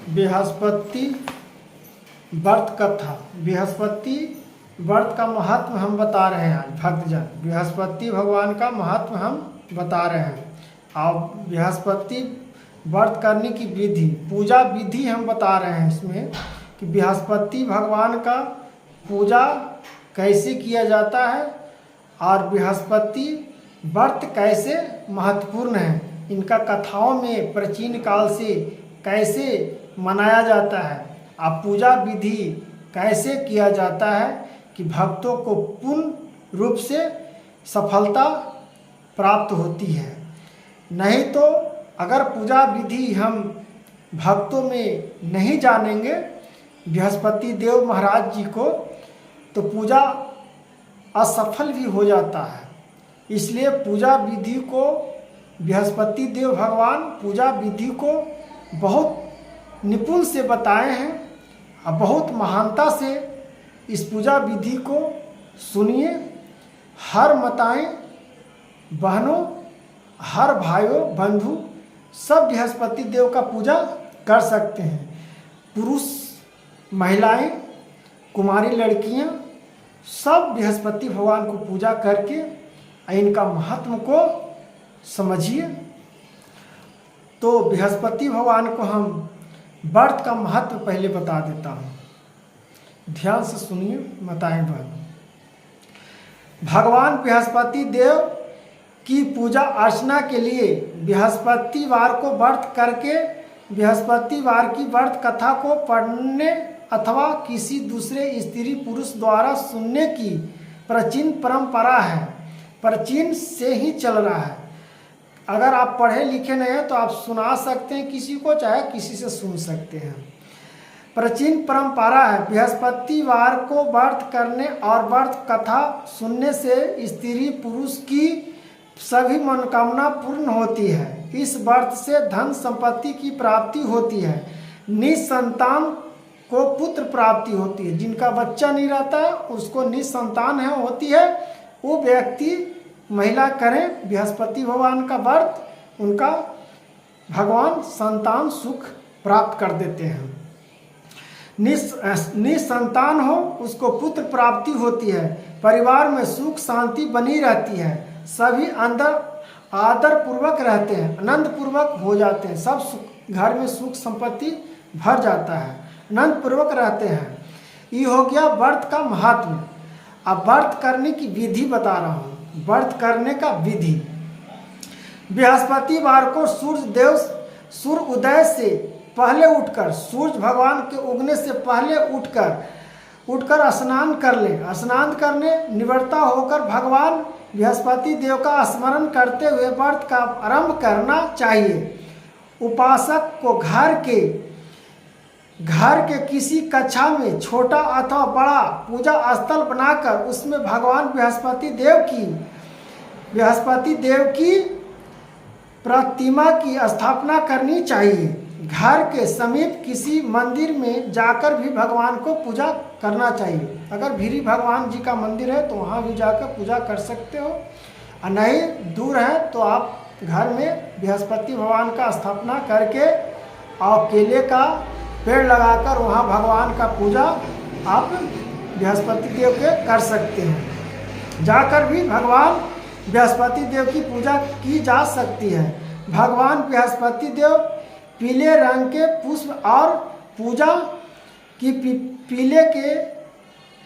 बृहस्पति व्रत कथा। बृहस्पति व्रत का महत्व हम बता रहे हैं। आज भक्तजन बृहस्पति भगवान का महत्व हम बता रहे हैं। और बृहस्पति व्रत करने की विधि, पूजा विधि हम बता रहे हैं इसमें कि बृहस्पति भगवान का पूजा कैसे किया जाता है और बृहस्पति व्रत कैसे महत्वपूर्ण है। इनका कथाओं में प्राचीन काल से कैसे मनाया जाता है और पूजा विधि कैसे किया जाता है कि भक्तों को पूर्ण रूप से सफलता प्राप्त होती है। नहीं तो अगर पूजा विधि हम भक्तों में नहीं जानेंगे बृहस्पति देव महाराज जी को, तो पूजा असफल भी हो जाता है। इसलिए पूजा विधि को बृहस्पति देव भगवान पूजा विधि को बहुत निपुण से बताए हैं और बहुत महानता से इस पूजा विधि को सुनिए। हर माताएं बहनों, हर भाइयों बंधु सब बृहस्पति देव का पूजा कर सकते हैं। पुरुष, महिलाएं, कुमारी लड़कियां सब बृहस्पति भगवान को पूजा करके इनका महत्व को समझिए। तो बृहस्पति भगवान को हम व्रत का महत्व पहले बता देता हूँ, ध्यान से सुनिए माताएं बहन। भगवान बृहस्पति देव की पूजा अर्चना के लिए बृहस्पतिवार को व्रत करके बृहस्पतिवार की व्रत कथा को पढ़ने अथवा किसी दूसरे स्त्री पुरुष द्वारा सुनने की प्राचीन परंपरा है। प्राचीन से ही चल रहा है। अगर आप पढ़े लिखे नहीं हैं तो आप सुना सकते हैं किसी को, चाहे किसी से सुन सकते हैं। प्राचीन परंपरा है। बृहस्पतिवार को व्रत करने और व्रत कथा सुनने से स्त्री पुरुष की सभी मनोकामना पूर्ण होती है। इस व्रत से धन संपत्ति की प्राप्ति होती है। निसंतान को पुत्र प्राप्ति होती है। जिनका बच्चा नहीं रहता है उसको निसंतान है होती है, वो व्यक्ति महिला करें बृहस्पति भगवान का व्रत, उनका भगवान संतान सुख प्राप्त कर देते हैं। निसंतान हो उसको पुत्र प्राप्ति होती है। परिवार में सुख शांति बनी रहती है। सभी अंदर आदर पूर्वक रहते हैं, आनंद पूर्वक हो जाते हैं। सब सुख, घर में सुख संपत्ति भर जाता है, आनंद पूर्वक रहते हैं। ये हो गया व्रत का महत्व। अब व्रत करने की विधि बता रहा हूँ। व्रत करने का विधि, बृहस्पतिवार को सूर्य उदय से पहले उठकर, सूर्य भगवान के उगने से पहले उठकर स्नान कर लें। स्नान करने निवृत्ता होकर भगवान बृहस्पति देव का स्मरण करते हुए व्रत का आरंभ करना चाहिए। उपासक को घर के किसी कक्षा में छोटा अथवा बड़ा पूजा स्थल बनाकर उसमें भगवान बृहस्पति देव की प्रतिमा की स्थापना करनी चाहिए। घर के समीप किसी मंदिर में जाकर भी भगवान को पूजा करना चाहिए। अगर भीरी भगवान जी का मंदिर है तो वहाँ भी जाकर पूजा कर सकते हो, और नहीं दूर है तो आप घर में बृहस्पति भगवान का स्थापना करके और केले का पेड़ लगाकर वहाँ भगवान का पूजा आप बृहस्पति देव के कर सकते हैं। जाकर भी भगवान बृहस्पति देव की पूजा की जा सकती है। भगवान बृहस्पति देव पीले रंग के पुष्प और पूजा की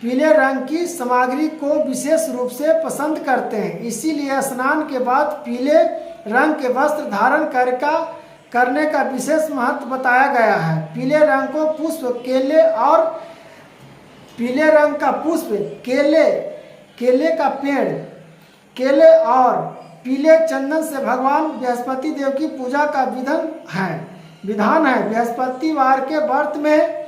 पीले रंग की सामग्री को विशेष रूप से पसंद करते हैं। इसीलिए स्नान के बाद पीले रंग के वस्त्र धारण करने का विशेष महत्व बताया गया है। पीले रंग को पुष्प केले और पीले रंग का पुष्प केले का पेड़, केले और पीले चंदन से भगवान बृहस्पति देव की पूजा का विधान है। बृहस्पतिवार के व्रत में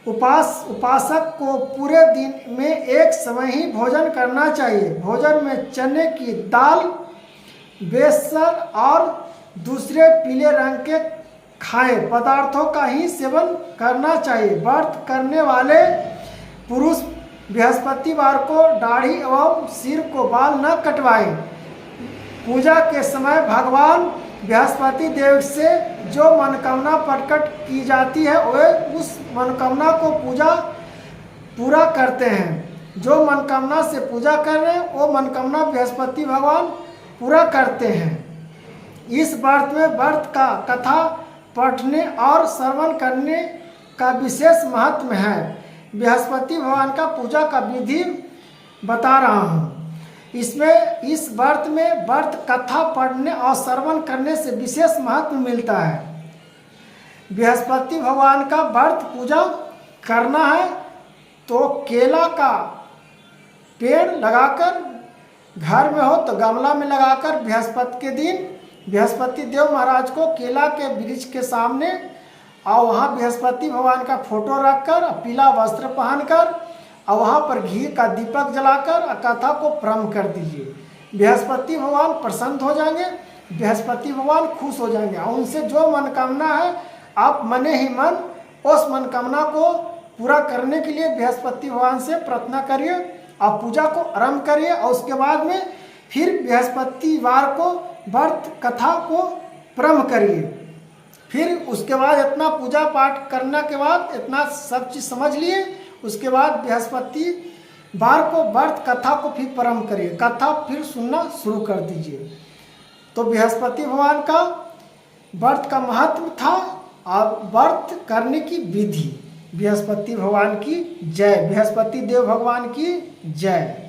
उपासक को पूरे दिन में एक समय ही भोजन करना चाहिए। भोजन में चने की दाल, बेसन और दूसरे पीले रंग के खाए पदार्थों का ही सेवन करना चाहिए। व्रत करने वाले पुरुष बृहस्पतिवार को दाढ़ी एवं सिर को बाल न कटवाएं। पूजा के समय भगवान बृहस्पति देव से जो मनोकामना प्रकट की जाती है वे उस मनोकामना को पूरा करते हैं। जो मनोकामना से पूजा कर रहे हैं वो मनोकामना बृहस्पति भगवान पूरा करते हैं। इस व्रत में व्रत का कथा पढ़ने और श्रवण करने का विशेष महत्व है। बृहस्पति भगवान का पूजा का विधि बता रहा हूँ। इसमें इस व्रत में व्रत कथा पढ़ने और श्रवण करने से विशेष महत्व मिलता है। बृहस्पति भगवान का व्रत पूजा करना है तो केला का पेड़ लगाकर, घर में हो तो गमला में लगाकर बृहस्पति के दिन बृहस्पति देव महाराज को केला के वृक्ष के सामने और वहाँ बृहस्पति भगवान का फोटो रखकर पीला वस्त्र पहनकर और वहाँ पर घी का दीपक जलाकर कथा को प्रारंभ कर दीजिए। बृहस्पति भगवान प्रसन्न हो जाएंगे, बृहस्पति भगवान खुश हो जाएंगे और उनसे जो मनोकामना है आप मने ही मन उस मनोकामना को पूरा करने के लिए बृहस्पति भगवान से प्रार्थना करिए और पूजा को आरंभ करिए। और उसके बाद में फिर बृहस्पतिवार को व्रत कथा को प्रारंभ करिए। फिर उसके बाद इतना पूजा पाठ करने के बाद इतना सब चीज़ समझ लिए, उसके बाद बृहस्पतिवार को व्रत कथा को फिर प्रारंभ करिए, कथा फिर सुनना शुरू कर दीजिए। तो बृहस्पति भगवान का व्रत का महत्व था और व्रत करने की विधि। बृहस्पति भगवान की जय, बृहस्पति देव भगवान की जय।